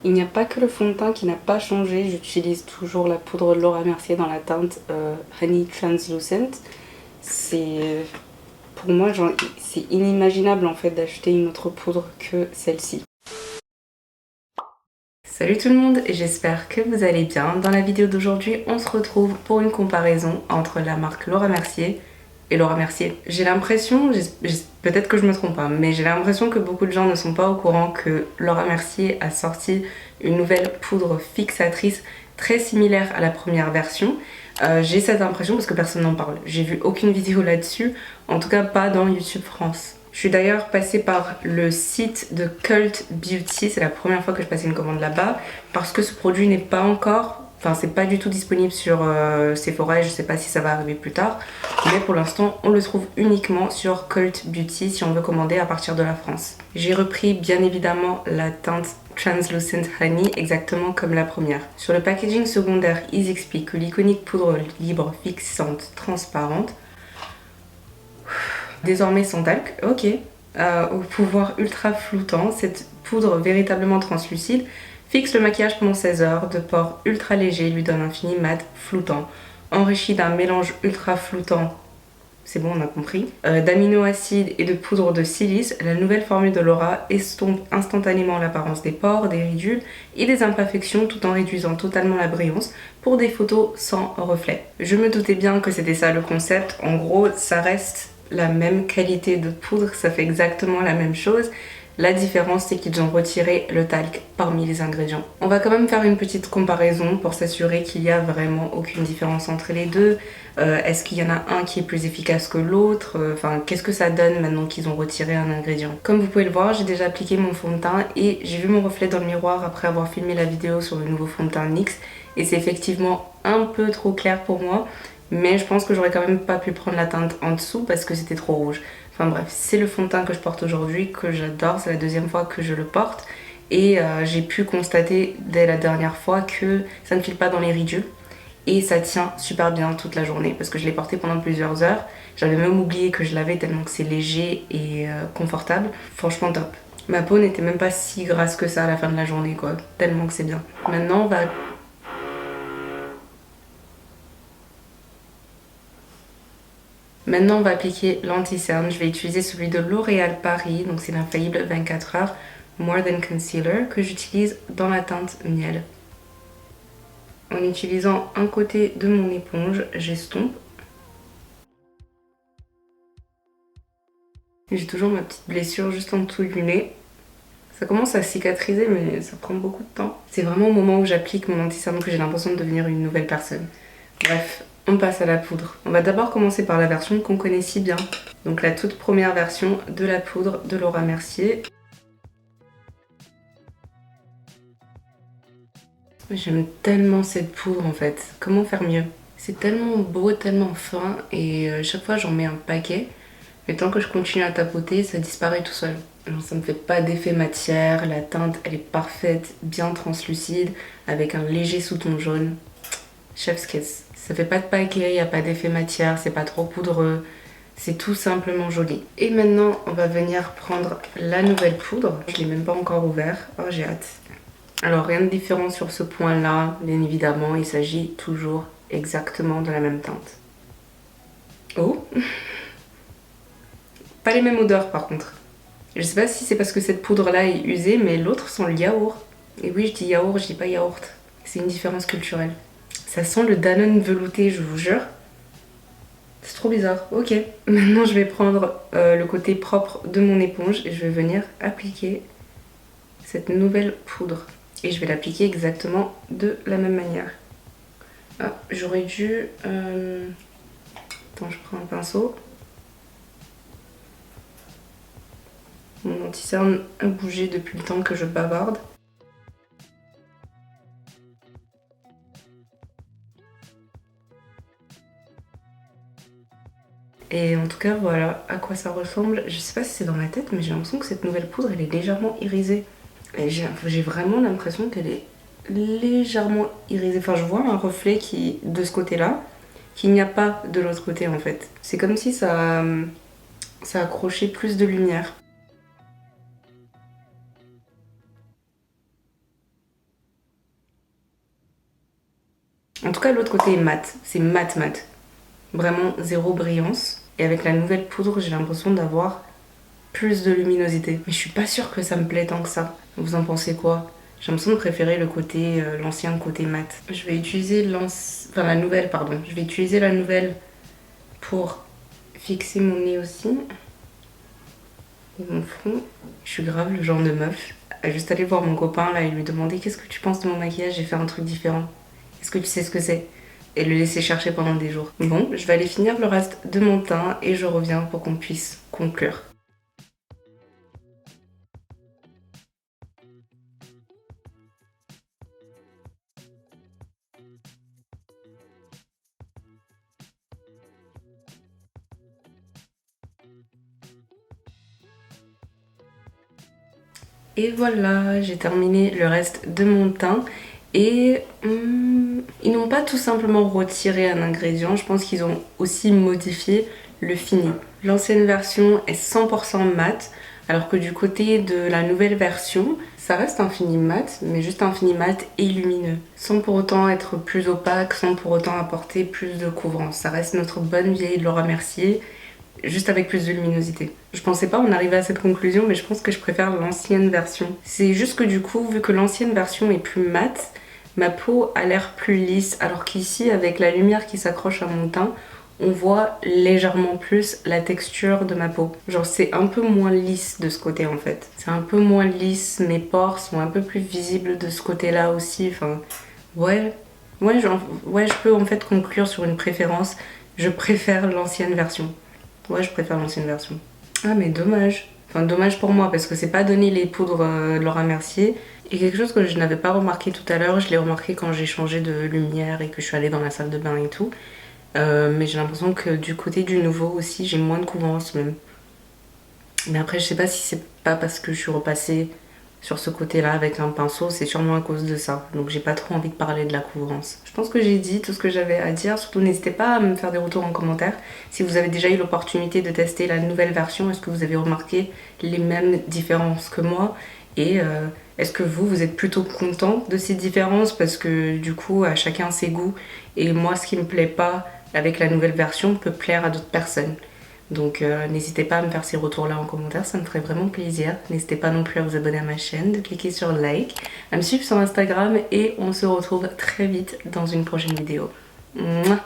Il n'y a pas que le fond de teint qui n'a pas changé, j'utilise toujours la poudre Laura Mercier dans la teinte Honey Translucent. C'est pour moi c'est inimaginable en fait d'acheter une autre poudre que celle-ci. Salut tout le monde, j'espère que vous allez bien. Dans la vidéo d'aujourd'hui, on se retrouve pour une comparaison entre la marque Laura Mercier et Laura Mercier. J'ai l'impression, peut-être que je me trompe pas, mais j'ai l'impression que beaucoup de gens ne sont pas au courant que Laura Mercier a sorti une nouvelle poudre fixatrice très similaire à la première version. J'ai cette impression parce que personne n'en parle. J'ai vu aucune vidéo là-dessus, en tout cas pas dans YouTube France. Je suis d'ailleurs passée par le site de Cult Beauty, c'est la première fois que je passais une commande là-bas, parce que ce produit n'est pas encore, enfin c'est pas du tout disponible sur Sephora et je sais pas si ça va arriver plus tard, mais pour l'instant on le trouve uniquement sur Cult Beauty si on veut commander à partir de la France. J'ai repris bien évidemment la teinte Translucent Honey exactement comme la première. Sur le packaging secondaire, ils expliquent que l'iconique poudre libre fixante transparente désormais sans talc, ok. Au pouvoir ultra floutant, cette poudre véritablement translucide fixe le maquillage pendant 16 heures, de pores ultra léger lui donne un fini mat floutant, enrichi d'un mélange ultra floutant, c'est bon on a compris, d'aminoacides et de poudre de silice, la nouvelle formule de Laura estompe instantanément l'apparence des pores, des ridules et des imperfections tout en réduisant totalement la brillance pour des photos sans reflet. Je me doutais bien que c'était ça le concept, en gros ça reste la même qualité de poudre, ça fait exactement la même chose. La différence, c'est qu'ils ont retiré le talc parmi les ingrédients. On va quand même faire une petite comparaison pour s'assurer qu'il n'y a vraiment aucune différence entre les deux. Est-ce qu'il y en a un qui est plus efficace que l'autre? Enfin, qu'est-ce que ça donne maintenant qu'ils ont retiré un ingrédient? Comme vous pouvez le voir, j'ai déjà appliqué mon fond de teint et j'ai vu mon reflet dans le miroir après avoir filmé la vidéo sur le nouveau fond de teint NYX. Et c'est effectivement un peu trop clair pour moi. Mais je pense que j'aurais quand même pas pu prendre la teinte en dessous parce que c'était trop rouge. Enfin bref, c'est le fond de teint que je porte aujourd'hui, que j'adore, c'est la deuxième fois que je le porte. Et j'ai pu constater dès la dernière fois que ça ne file pas dans les ridules. Et ça tient super bien toute la journée parce que je l'ai porté pendant plusieurs heures. J'avais même oublié que je l'avais tellement que c'est léger et confortable. Franchement top. Ma peau n'était même pas si grasse que ça à la fin de la journée quoi, tellement que c'est bien. Maintenant on va appliquer l'anti-cerne. Je vais utiliser celui de L'Oréal Paris, donc c'est l'infaillible 24 heures More Than Concealer que j'utilise dans la teinte miel. En utilisant un côté de mon éponge, j'estompe. J'ai toujours ma petite blessure juste en dessous du nez. Ça commence à cicatriser mais ça prend beaucoup de temps. C'est vraiment au moment où j'applique mon anti-cerne que j'ai l'impression de devenir une nouvelle personne. Bref, on passe à la poudre. On va d'abord commencer par la version qu'on connaît si bien. Donc la toute première version de la poudre de Laura Mercier. J'aime tellement cette poudre en fait. Comment faire mieux? C'est tellement beau, tellement fin et chaque fois j'en mets un paquet. Mais tant que je continue à tapoter, ça disparaît tout seul. Alors, ça me fait pas d'effet matière, la teinte elle est parfaite, bien translucide, avec un léger sous-ton jaune. Chef's kiss. Ça fait pas de paquet, y a pas d'effet matière, c'est pas trop poudreux. C'est tout simplement joli. Et maintenant, on va venir prendre la nouvelle poudre. Je l'ai même pas encore ouvert. Oh, j'ai hâte. Alors, rien de différent sur ce point-là. Bien évidemment, il s'agit toujours exactement de la même teinte. Oh! Pas les mêmes odeurs par contre. Je sais pas si c'est parce que cette poudre-là est usée, mais l'autre sent le yaourt. Et oui, je dis yaourt, je dis pas yaourt. C'est une différence culturelle. Ça sent le Danone velouté, je vous jure. C'est trop bizarre. Ok. Maintenant, je vais prendre le côté propre de mon éponge et je vais venir appliquer cette nouvelle poudre. Et je vais l'appliquer exactement de la même manière. Ah, j'aurais dû... Attends, je prends un pinceau. Mon anti-cerne a bougé depuis le temps que je bavarde. Et en tout cas, voilà à quoi ça ressemble. Je sais pas si c'est dans ma tête, mais j'ai l'impression que cette nouvelle poudre, elle est légèrement irisée. Et j'ai vraiment l'impression qu'elle est légèrement irisée. Enfin, je vois un reflet qui de ce côté-là, qu'il n'y a pas de l'autre côté en fait. C'est comme si ça accrochait plus de lumière. En tout cas l'autre côté est mat, c'est mat mat. Vraiment zéro brillance. Et avec la nouvelle poudre j'ai l'impression d'avoir plus de luminosité. Mais je suis pas sûre que ça me plaît tant que ça. Vous en pensez quoi? J'ai l'impression de préférer le côté, l'ancien côté mat. Je vais utiliser la nouvelle, pardon. Je vais utiliser la nouvelle pour fixer mon nez aussi. Et mon front. Je suis grave le genre de meuf à juste aller voir mon copain là et lui demander qu'est-ce que tu penses de mon maquillage, j'ai fait un truc différent. Est-ce que tu sais ce que c'est? Et le laisser chercher pendant des jours. Bon, je vais aller finir le reste de mon teint et je reviens pour qu'on puisse conclure. Et voilà, j'ai terminé le reste de mon teint. Et ils n'ont pas tout simplement retiré un ingrédient, je pense qu'ils ont aussi modifié le fini. L'ancienne version est 100% mat, alors que du côté de la nouvelle version, ça reste un fini mat, mais juste un fini mat et lumineux. Sans pour autant être plus opaque, sans pour autant apporter plus de couvrance. Ça reste notre bonne vieille Laura Mercier, juste avec plus de luminosité. Je pensais pas en arriver à cette conclusion, mais je pense que je préfère l'ancienne version. C'est juste que du coup, vu que l'ancienne version est plus mate, ma peau a l'air plus lisse, alors qu'ici, avec la lumière qui s'accroche à mon teint, on voit légèrement plus la texture de ma peau. Genre c'est un peu moins lisse de ce côté en fait. C'est un peu moins lisse, mes pores sont un peu plus visibles de ce côté-là aussi. Enfin, ouais, je peux en fait conclure sur une préférence. Je préfère l'ancienne version. Ouais, je préfère l'ancienne version. Ah mais dommage. Enfin dommage pour moi parce que c'est pas donné les poudres Laura Mercier. Et quelque chose que je n'avais pas remarqué tout à l'heure, je l'ai remarqué quand j'ai changé de lumière et que je suis allée dans la salle de bain et tout. Mais j'ai l'impression que du côté du nouveau aussi, j'ai moins de couvrance même. Mais après, je sais pas si c'est pas parce que je suis repassée sur ce côté-là avec un pinceau, c'est sûrement à cause de ça. Donc j'ai pas trop envie de parler de la couvrance. Je pense que j'ai dit tout ce que j'avais à dire. Surtout n'hésitez pas à me faire des retours en commentaire. Si vous avez déjà eu l'opportunité de tester la nouvelle version, est-ce que vous avez remarqué les mêmes différences que moi? Et est-ce que vous êtes plutôt content de ces différences? Parce que du coup, à chacun ses goûts. Et moi, ce qui me plaît pas avec la nouvelle version peut plaire à d'autres personnes. Donc n'hésitez pas à me faire ces retours là en commentaire, ça me ferait vraiment plaisir. N'hésitez pas non plus à vous abonner à ma chaîne, de cliquer sur like, à me suivre sur Instagram et on se retrouve très vite dans une prochaine vidéo. Mouah.